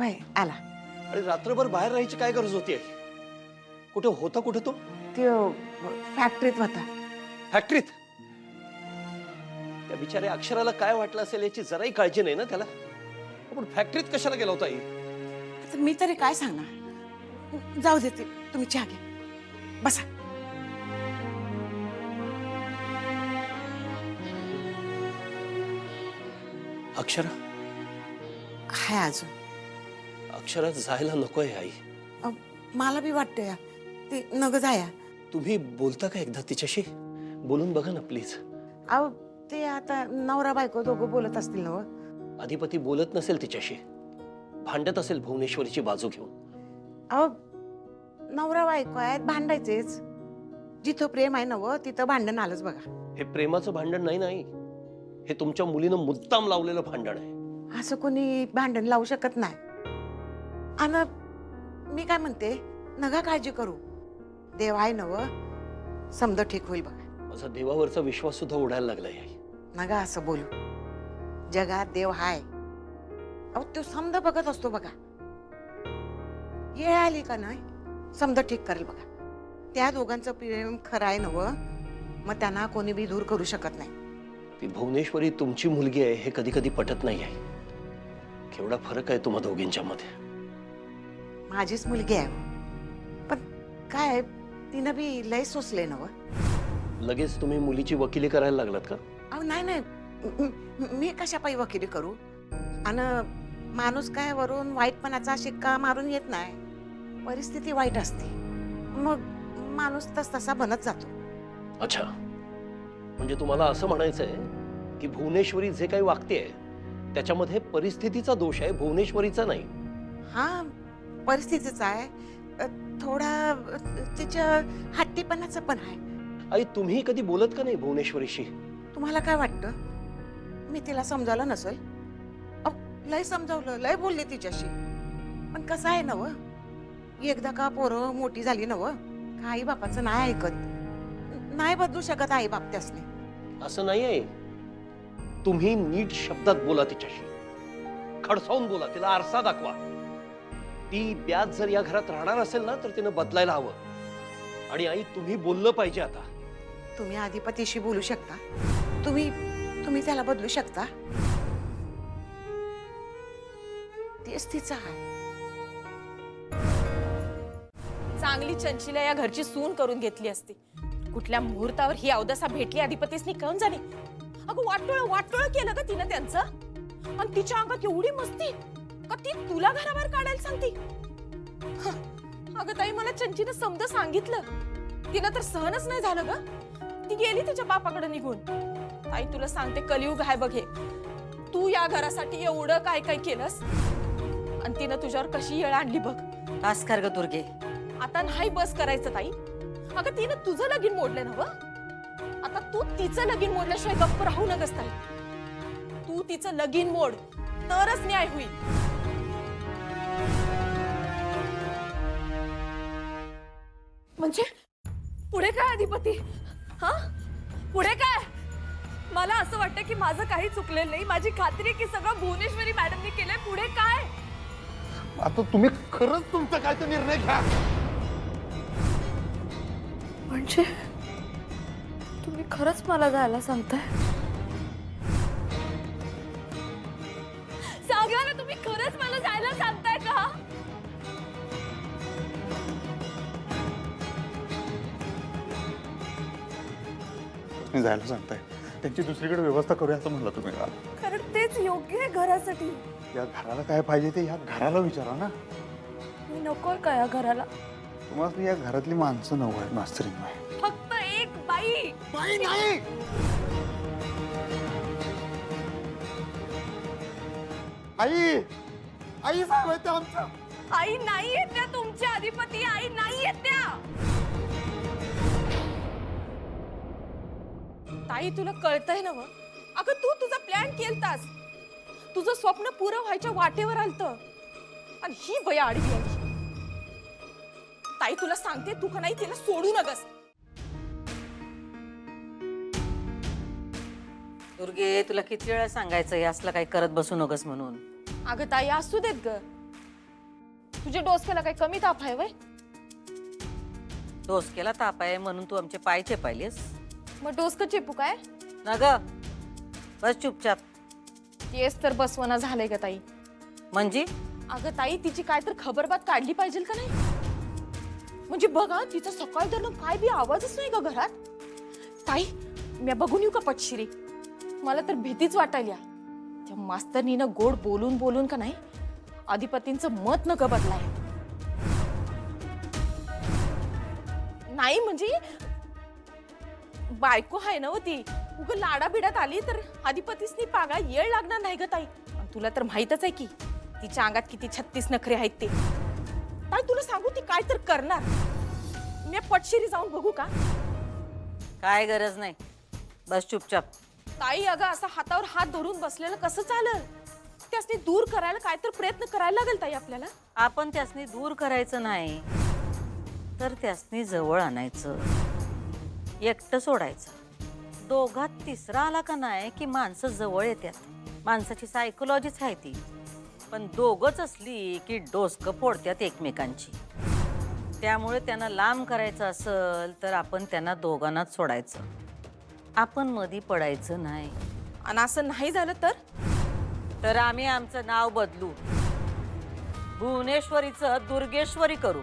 होय आला. आणि रात्रभर बाहेर राहायची काय गरज होती आई? कुठे होता कुठे तो? त्यो फॅक्टरीत होता. फॅक्टरीत? त्या बिचाऱ्या अक्षराला काय वाटलं असेल याची जराही काळजी नाही ना त्याला. पण फॅक्टरीत कशाला गेला होता आई? आता मी तरी काय सांगणार. जाऊ देते, तुम्ही चहा घ्या, बसा. अक्षरा, काय अजून? अक्षरा जायला नकोय आई. मला बी वाटतंय ते नग जाया. तुम्ही बोलता का एकदा तिच्याशी? बोलून बघा ना प्लीज. अहो ते आता नवरा बायको दोघं बोलत असतील ना. अधिपती बोलत नसेल तिच्याशी, भांडत असेल भुवनेश्वरीची बाजू घेऊन. अहो नवरा बायको आहेत, भांडायचेच. जिथं प्रेम आहे ना तिथं भांडण आलंच बघा. हे प्रेमाचं भांडण नाही नाही, हे तुमच्या मुलीनं मुद्दाम लावलेलं भांडण आहे. असं कोणी भांडण लावू शकत नाही. आणि मी काय म्हणते, नका काळजी करू, देव आहे नव, समजा ठीक होईल बघा. माझा देवावरचा विश्वास सुद्धा उडायला लागलाय आई. नका असं बोलू. जगात देव हाय. अहो तो समजा बघत असतो बघा. ये आली का नाही समजा ठीक करेल बघा. त्या दोघांचं प्रेम खरं आहे नव, मग त्यांना कोणी बी दूर करू शकत नाही. ती भुवनेश्वरी तुमची मुलगी आहे हे कधी कधी पटत नाही आहे. केवढा फरक आहे तुम्हा दोघींच्या मध्ये. माझीच मुलगी आहे, पण काय तिनं बी लय सोसले नव. लगेच तुम्ही मुलीची वकिली करायला लागलात का? अहो नाही नाही, मी कशा पायी वकिली करू? आणि माणूस काय वरून वाईटपणाचा शिक्का मारून येत नाही. परिस्थिती वाईट असते, मग माणूस तसा बनत जातो. अच्छा, म्हणजे तुम्हाला असं म्हणायचंय की भुवनेश्वरी जे काही वागतेय त्याच्यामध्ये परिस्थितीचा दोष आहे, भुवनेश्वरीचा नाही. हा परिस्थितीचा आहे, थोडा तिच्या हट्टीपणाचा पण आहे. आई तुम्ही कधी बोलत का नाही भुवनेश्वरीशी? तुम्हाला काय वाटतं मी तिला समजावलं नसेल? लय समजावलं, लय बोलले तिच्याशी. पण कसं आहे नव, एकदा का पोरं मोठी झाली नव, आई बापाचं नाही ऐकत. नाही बदलू शकत आई बाप त्यासनी. असं नाही आहे. तुम्ही नीट शब्दात बोला तिच्याशी, खडसावून बोला, तिला आरसा दाखवा. ती ब्याज जर या घरात राहणार असेल ना तर तिनं बदलायला हवं. आणि आई तुम्ही बोललं पाहिजे. आता तुम्ही अधिपतीशी बोलू शकता, तुम्ही त्याला बदलू शकता. तेच तिचं आहे. चांगली चंचीला या घरची सून करून घेतली असती. कुठल्या मुहूर्तावर ही अवदसा भेटली अधिपतीसनी कळून जाणे. अगं वाटोळ केलं का तिनं त्यांचं? आणि तिच्या अंगात एवढी मस्ती का ती तुला घराबाहेर काढायला सांगती? अगं ताई, मला चंचीनं समजा सांगितलं, तिनं तर सहनच नाही झालं ग. ती गेली तिच्या बापाकडे निघून. ताई तुला सांगते, कलियुग आहे बघ हे. तू या घरासाठी एवढं काय काय केलंस आणि तिनं तुझ्यावर कशी येळ आणली बघ. तास कर ग दुर्गे. आता नाही बस करायचं ताई. अगं तिनं तुझं लगीन मोडलं ना व, आता तू तिचं लगीन मोडल्याशिवाय गप्प राहू नकस ताई. तू तिचं लगीन मोड, तरच न्याय होईल. म्हणजे पुढे काय अधिपती? हा पुढे काय? मला असं वाटतं की माझं काही चुकलेलं नाही. माझी खात्री की सगळं भुवनेश्वरी मॅडमने केलंय. पुढे काय? आता तुम्ही खरंच तुमचा काय तो निर्णय घ्या. म्हणजे तुम्ही खरंच मला जायला सांगताय? सांगा ना, तुम्ही खरंच मला जायला सांगताय का? तुम्ही जायला सांगताय, त्यांची दुसरीकडे व्यवस्था करूया असं म्हणलं तुम्ही का? कारण तेच योग्य आहे घरासाठी. या घराला काय पाहिजे ते या घराला विचारा ना. मी नकोय का या घराला? तुम्हाला या घरातली माणसं नको आहेत मास्तरीन बाई. फक्त एक बाई. बाई नाही. आई आई साहेब आहेत त्या आमच्या. आई नाही आहेत त्या तुमच्या अधिपती. आई नाही आहेत त्या. ताई तुला कळतंय ना व? अगं तू तुझा प्लॅन केलतास, तुझं स्वप्न पुरं व्हायच्या वाटेवर आलतं आणि ही बया आडवी आली. ताई तुला सांगते, तू का नाही तिला सोडू नगस. दुर्गे तुला किती वेळा सांगायचं हे असलं काही करत बसू नकोस म्हणून. अगं ताई असू देत ग. तुझ्या डोसक्याला काही कमी ताप आहे वय? डोसक्याला ताप आहे म्हणून तू आमचे पाय चेपायलेस मग डोसकं चेपू काय? ना ग? बस चुपचाप. तेच तर बसवना झालंय ग ताई. म्हणजे अगं ताई, तिची काय तर खबरबात काढली पाहिजे का नाही? म्हणजे बघा, तिचा सकाळ धरून काय बी आवाजच नाही का घरात. ताई, मी बघून येऊ का पटशिरी? मला तर भीतीच वाटायला. त्या मास्तरनीनं गोड बोलून बोलून का नाही अधिपतींचं मत न ग बदलाय. नाही म्हणजे बायको आहे ना ती, उग लाडा बिडात आली तर अधिपतीसनी पागा येळ लागणार नाही ग ताई. आणि तुला तर माहीतच आहे की तिच्या अंगात किती 36 नखरे आहेत ते. ताई तुला सांगू, ती काय तर करणार. मी पटशिरी जाऊन बघू का? काय गरज नाही, बस चुपचाप. ताई अगं, असं हातावर हात धरून बसलेलं कसं चालेल? त्यासनी दूर करायला काय तर प्रयत्न करायला लागेल ताई आपल्याला. आपण त्यासनी दूर करायचं नाही तर त्यासनी जवळ आणायचं, एकटं सोडायचं. दोघात तिसरा आला का नाही की माणसं जवळ येतात. माणसाची सायकोलॉजीच आहे ती. पण दोघच असली की डोसकं फोडतात एकमेकांची. त्यामुळे त्यांना लांब करायचं असेल तर आपण त्यांना दोघांनाच सोडायचं, आपण मधी पडायचं नाही. आणि असं नाही झालं तर आम्ही आमचं नाव बदलू, भुवनेश्वरीचं दुर्गेश्वरी करू.